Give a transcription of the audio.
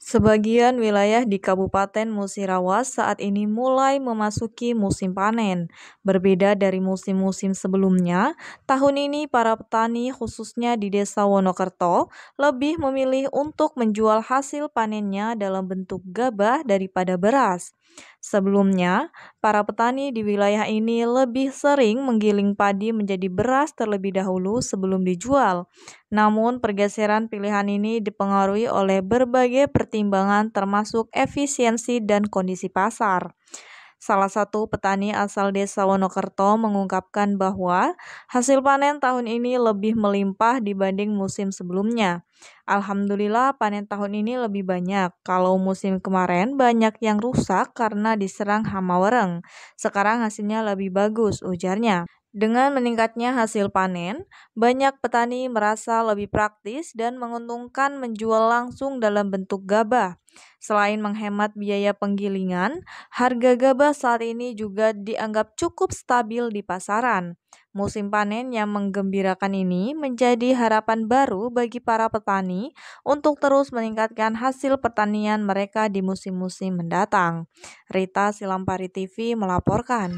Sebagian wilayah di Kabupaten Musirawas saat ini mulai memasuki musim panen. Berbeda dari musim-musim sebelumnya, tahun ini para petani khususnya di Desa Wonokerto lebih memilih untuk menjual hasil panennya dalam bentuk gabah daripada beras. Sebelumnya, para petani di wilayah ini lebih sering menggiling padi menjadi beras terlebih dahulu sebelum dijual. Namun, pergeseran pilihan ini dipengaruhi oleh berbagai pertimbangan termasuk efisiensi dan kondisi pasar. Salah satu petani asal Desa Wonokerto mengungkapkan bahwa hasil panen tahun ini lebih melimpah dibanding musim sebelumnya. Alhamdulillah panen tahun ini lebih banyak. Kalau musim kemarin banyak yang rusak karena diserang hama wereng. Sekarang hasilnya lebih bagus, ujarnya. Dengan meningkatnya hasil panen, banyak petani merasa lebih praktis dan menguntungkan menjual langsung dalam bentuk gabah. Selain menghemat biaya penggilingan, harga gabah saat ini juga dianggap cukup stabil di pasaran. Musim panen yang menggembirakan ini menjadi harapan baru bagi para petani untuk terus meningkatkan hasil pertanian mereka di musim-musim mendatang. Rita Silampari TV melaporkan.